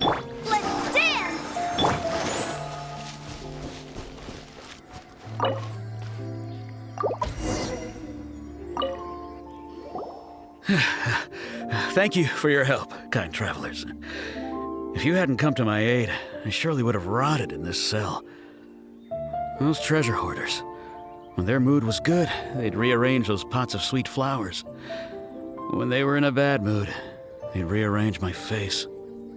Let's dance! Thank you for your help, kind travelers. If you hadn't come to my aid, I surely would have rotted in this cell. Those treasure hoarders, when their mood was good, they'd rearrange those pots of sweet flowers. When they were in a bad mood, they'd rearrange my face.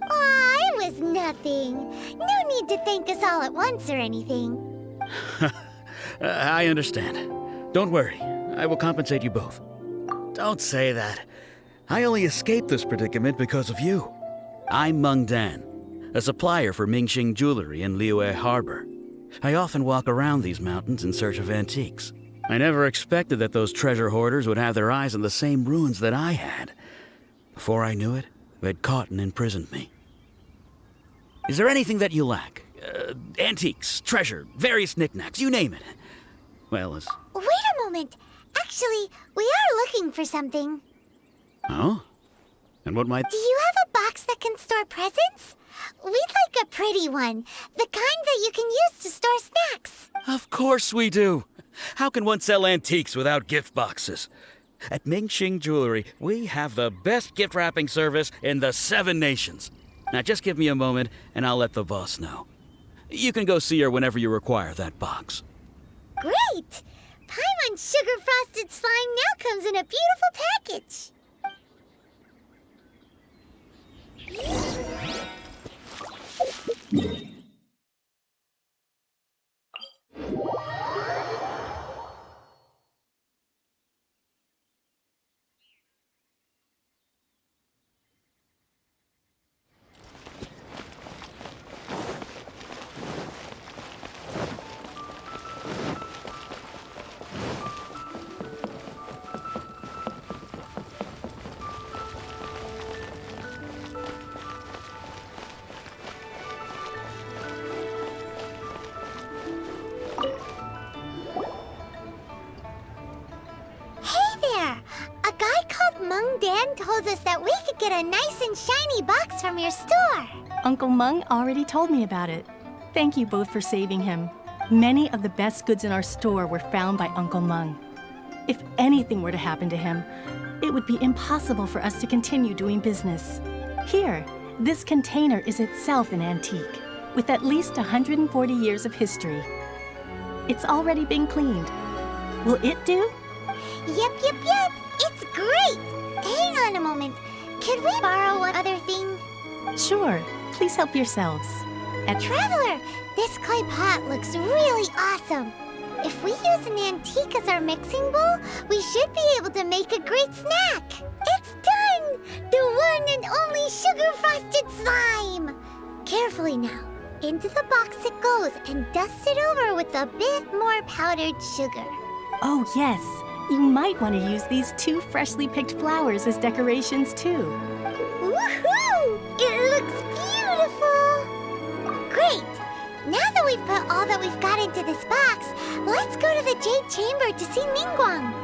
Aw, it was nothing. No need to thank us all at once or anything. I understand. Don't worry, I will compensate you both. Don't say that. I only escaped this predicament because of you. I'm Meng Dan, a supplier for Mingxing jewelry in Liyue Harbor. I often walk around these mountains in search of antiques. I never expected that those treasure hoarders would have their eyes on the same ruins that I had. Before I knew it, they'd caught and imprisoned me. Is there anything that you lack? Antiques, treasure, various knickknacks, you name it. Well, as... Wait a moment. Actually, we are looking for something. Oh? And what might... Do you have a box that can store presents? We'd like a pretty one. The kind that you can use to store snacks. Of course we do. How can one sell antiques without gift boxes? At Mingxing Jewelry, we have the best gift wrapping service in the 7 nations. Now just give me a moment and I'll let the boss know. You can go see her whenever you require that box. Great! Paimon Sugar Frosted Slime now comes in a beautiful package. Meng Dan told us that we could get a nice and shiny box from your store. Uncle Meng already told me about it. Thank you both for saving him. Many of the best goods in our store were found by Uncle Meng. If anything were to happen to him, it would be impossible for us to continue doing business. Here, this container is itself an antique, with at least 140 years of history. It's already been cleaned. Will it do? Yep. It's great! Hang on a moment. Could we borrow one other thing? Sure. Please help yourselves. Traveler, this clay pot looks really awesome. If we use an antique as our mixing bowl, we should be able to make a great snack. It's done! The one and only sugar-frosted slime! Carefully now. Into the box it goes and dust it over with a bit more powdered sugar. Oh, yes. You might want to use these 2 freshly picked flowers as decorations, too. Woohoo! It looks beautiful! Great! Now that we've put all that we've got into this box, let's go to the Jade Chamber to see Ningguang.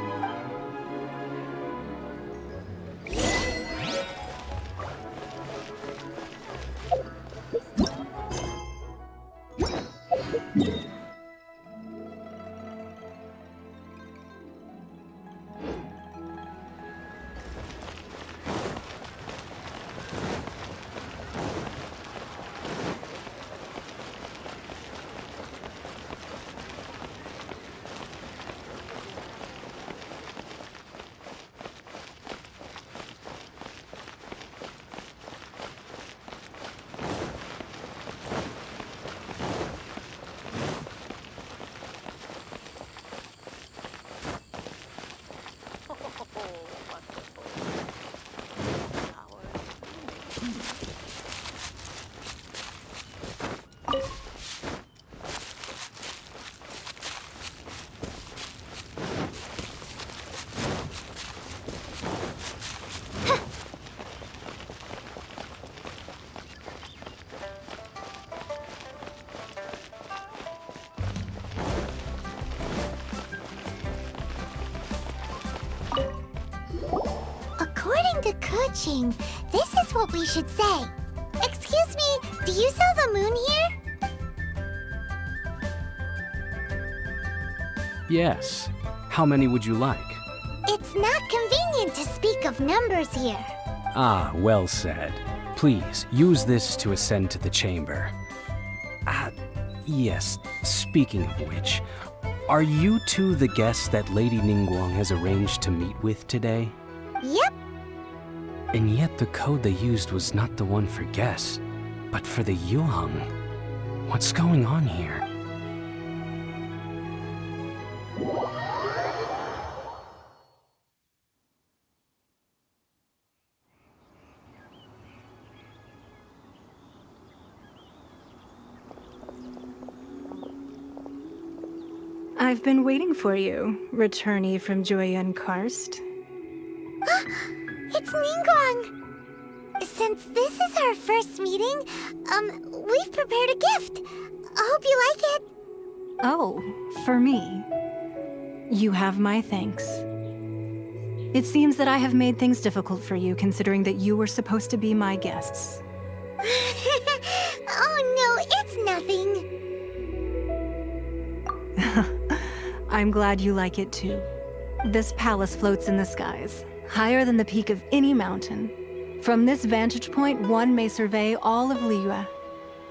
According to Kuching, this is what we should say. Excuse Do you sell the moon here? Yes. How many would you like? It's not convenient to speak of numbers here. Ah, well said. Please, use this to ascend to the chamber. Yes, speaking of which, are you two the guests that Lady Ningguang has arranged to meet with today? Yep. And yet the code they used was not the one for guests, but for the Yuheng. What's going on here? I've been waiting for you, returnee from Joyun Karst. It's Ningguang. Since this is our first meeting, we've prepared a gift. I hope you like it. Oh, for me. You have my thanks. It seems that I have made things difficult for you, considering that you were supposed to be my guests. Oh no, it's nothing. I'm glad you like it too. This palace floats in the skies, higher than the peak of any mountain. From this vantage point, one may survey all of Liyue.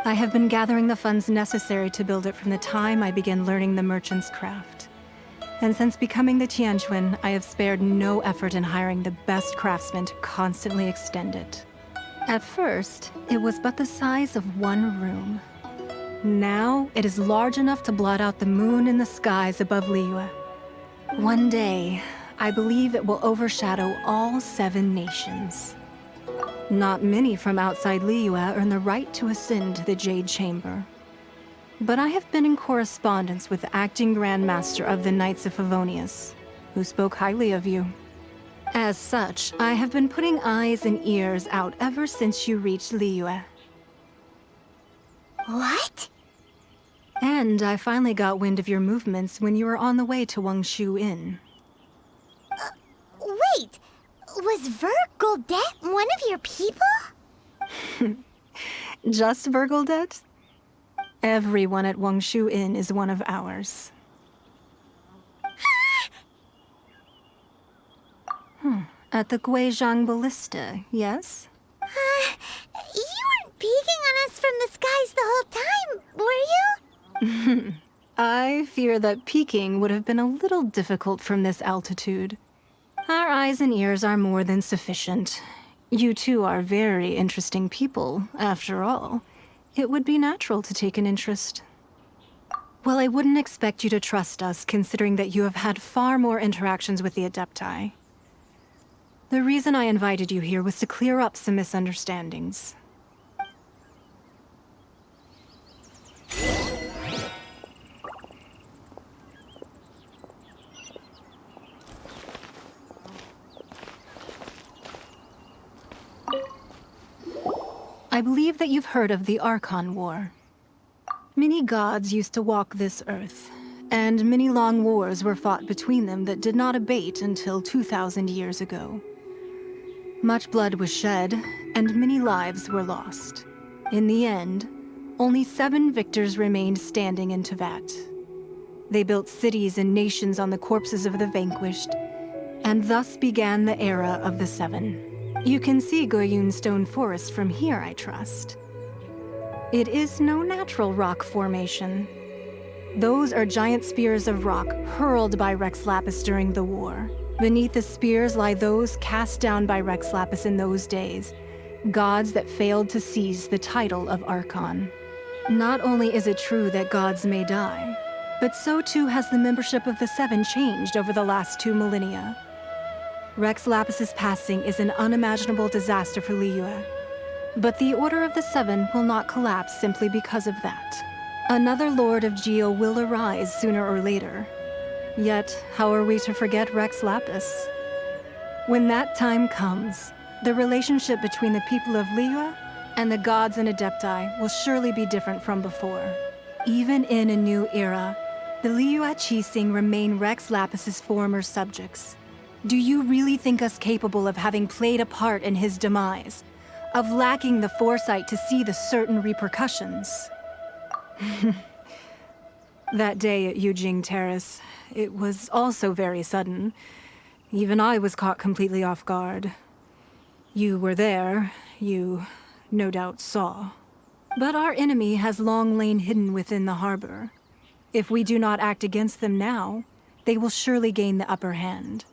I have been gathering the funds necessary to build it from the time I began learning the merchant's craft. And since becoming the Tianquan, I have spared no effort in hiring the best craftsmen to constantly extend it. At first, it was but the size of one room. Now, it is large enough to blot out the moon in the skies above Liyue. One day, I believe it will overshadow all 7 nations. Not many from outside Liyue earn the right to ascend to the Jade Chamber. But I have been in correspondence with the acting Grand Master of the Knights of Favonius, who spoke highly of you. As such, I have been putting eyes and ears out ever since you reached Liyue. What? And I finally got wind of your movements when you were on the way to Wangshu Inn. Wait, was Vergoldet one of your people? Just Vergoldet? Everyone at Wangshu Inn is one of ours. At the Guizhang Ballista, yes? You weren't peeking on us from the skies the whole time, were you? I fear that peeking would have been a little difficult from this altitude. Our eyes and ears are more than sufficient. You two are very interesting people, after all. It would be natural to take an interest. Well, I wouldn't expect you to trust us, considering that you have had far more interactions with the Adepti. The reason I invited you here was to clear up some misunderstandings. I believe that you've heard of the Archon War. Many gods used to walk this earth, and many long wars were fought between them that did not abate until 2,000 years ago. Much blood was shed, and many lives were lost. In the end, only 7 victors remained standing in Tevat. They built cities and nations on the corpses of the vanquished, and thus began the era of the 7. You can see Goyun Stone Forest from here, I trust. It is no natural rock formation. Those are giant spears of rock hurled by Rex Lapis during the war. Beneath the spears lie those cast down by Rex Lapis in those days, gods that failed to seize the title of Archon. Not only is it true that gods may die, but so too has the membership of the 7 changed over the last 2 millennia. Rex Lapis's passing is an unimaginable disaster for Liyue. But the Order of the 7 will not collapse simply because of that. Another Lord of Geo will arise sooner or later. Yet, how are we to forget Rex Lapis? When that time comes, the relationship between the people of Liyue and the gods and Adepti will surely be different from before. Even in a new era, the Liyue Qixing remain Rex Lapis's former subjects. Do you really think us capable of having played a part in his demise? of lacking the foresight to see the certain repercussions. That day at Yujing Terrace, it was also very sudden. Even I was caught completely off guard. You were there, you no doubt saw. But our enemy has long lain hidden within the harbor. If we do not act against them now, they will surely gain the upper hand.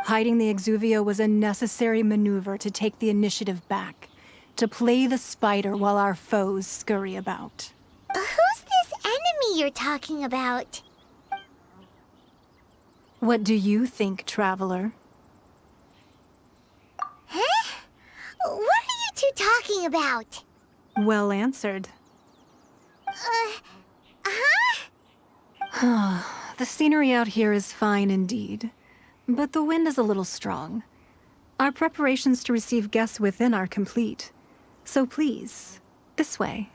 Hiding the Exuvio was a necessary maneuver to take the initiative back, to play the spider while our foes scurry about. Who's this enemy you're talking about? What do you think, Traveler? Huh? What are you two talking about? Well answered. Huh? The scenery out here is fine indeed, but the wind is a little strong. Our preparations to receive guests within are complete. So please, this way.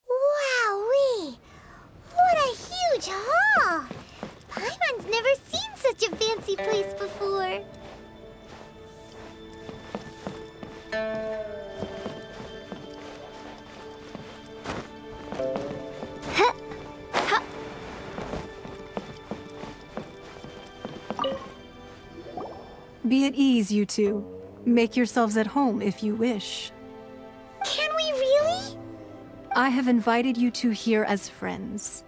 Wowee! What a huge hall! Paimon's never seen such a fancy place before. Be at ease, you two. Make yourselves at home if you wish. Can we really? I have invited you two here as friends.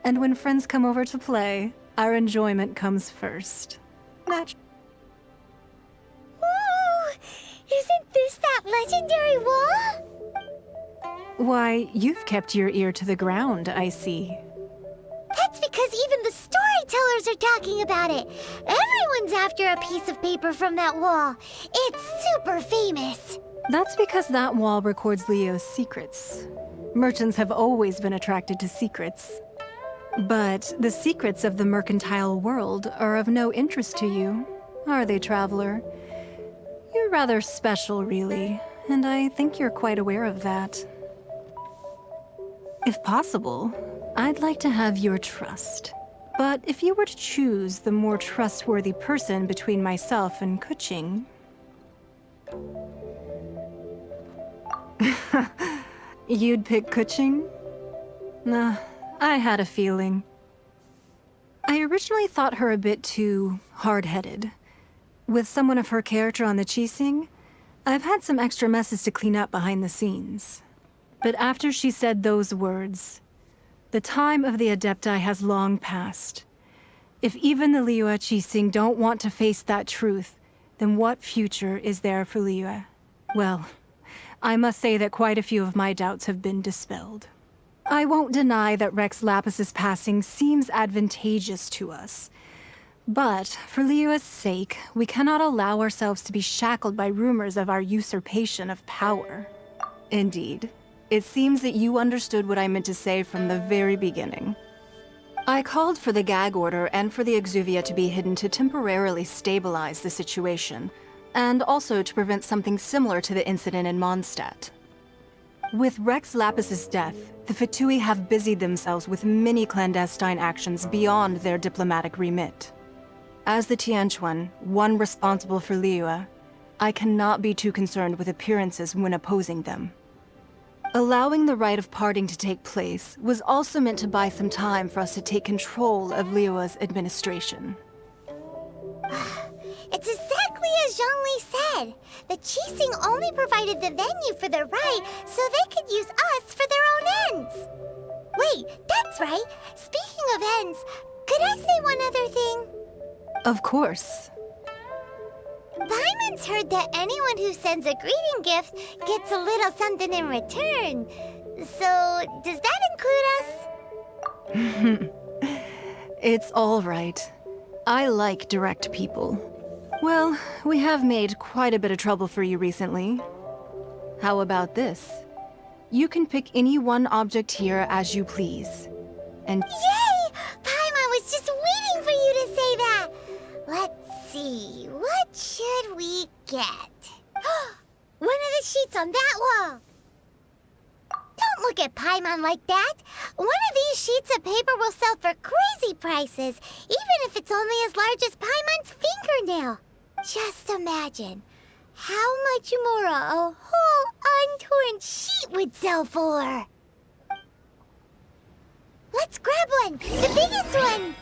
And when friends come over to play, our enjoyment comes first. Ooh! Isn't this that legendary wall? Why, you've kept your ear to the ground, I see. That's because even the storytellers are talking about it. Everyone's after a piece of paper from that wall. It's super famous. That's because that wall records Leo's secrets. Merchants have always been attracted to secrets. But the secrets of the mercantile world are of no interest to you, are they, Traveler? You're rather special, really, and I think you're quite aware of that. If possible, I'd like to have your trust. But if you were to choose the more trustworthy person between myself and Kuching... You'd pick Kuching? Nah, I had a feeling. I originally thought her a bit too hard-headed. With someone of her character on the Qixing, I've had some extra messes to clean up behind the scenes. But after she said those words, the time of the Adepti has long passed. If even the Liyue Qixing don't want to face that truth, then what future is there for Liyue? Well, I must say that quite a few of my doubts have been dispelled. I won't deny that Rex Lapis's passing seems advantageous to us. But for Liyue's sake, we cannot allow ourselves to be shackled by rumors of our usurpation of power. Indeed. It seems that you understood what I meant to say from the very beginning. I called for the gag order and for the Exuvia to be hidden to temporarily stabilize the situation, and also to prevent something similar to the incident in Mondstadt. With Rex Lapis's death, the Fatui have busied themselves with many clandestine actions beyond their diplomatic remit. As the Tianquan, one responsible for Liyue, I cannot be too concerned with appearances when opposing them. Allowing the rite of parting to take place was also meant to buy some time for us to take control of Liyue's administration. It's exactly as Zhongli said. The Qixing only provided the venue for their rite so they could use us for their own ends. Wait, that's right. Speaking of ends, could I say one other thing? Of course. Paimon's heard that anyone who sends a greeting gift gets a little something in return. So, does that include us? It's all right. I like direct people. Well, we have made quite a bit of trouble for you recently. How about this? You can pick any one object here as you please. And Yay! Paimon was just waiting for you to say that. Let's see. see. What should we get? One of the sheets on that wall. Don't look at Paimon like that. One of these sheets of paper will sell for crazy prices, even if it's only as large as Paimon's fingernail. Just imagine how much more a whole untorn sheet would sell for. Let's grab one, the biggest one.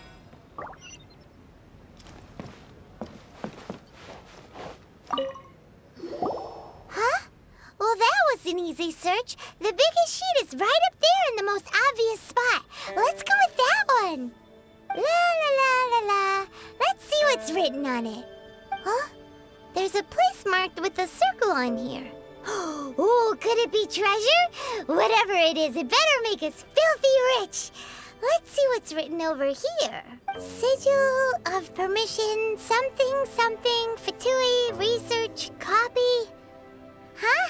Huh? Well, that was an easy search. The biggest sheet is right up there in the most obvious spot. Let's go with that one. La la la la la. Let's see what's written on it. Huh? There's a place marked with a circle on here. Oh, could it be treasure? Whatever it is, it better make us filthy rich. Let's see what's written over here. Sigil of permission, something, something, Fatui, research, copy. Huh?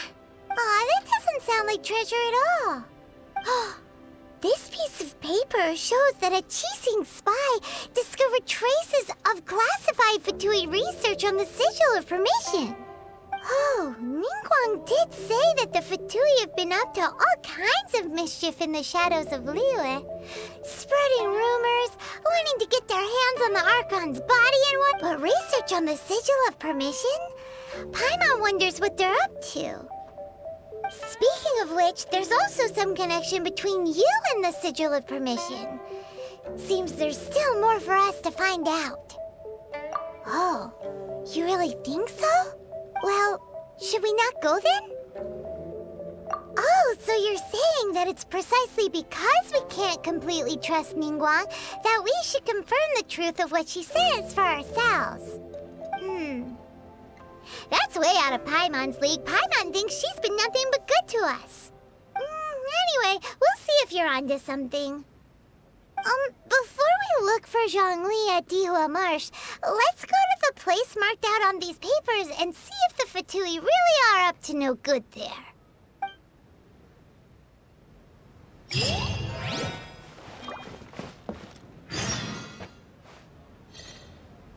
Aw, that doesn't sound like treasure at all. This piece of paper shows that a Chising spy discovered traces of classified Fatui research on the Sigil of Permission. Oh, Ningguang did say that the Fatui have been up to all kinds of mischief in the shadows of Liyue. Spreading rumors, wanting to get their hands on the Archon's body and what. But research on the Sigil of Permission? Paimon wonders what they're up to. Speaking of which, there's also some connection between you and the Sigil of Permission. Seems there's still more for us to find out. Oh, you really think so? Well, should we not go then? Oh, so you're saying that it's precisely because we can't completely trust Ningguang that we should confirm the truth of what she says for ourselves. That's way out of Paimon's league. Paimon thinks she's been nothing but good to us. Anyway, we'll see if you're onto something. Before we look for Zhongli at Dihua Marsh, let's go to the place marked out on these papers and see if the Fatui really are up to no good there.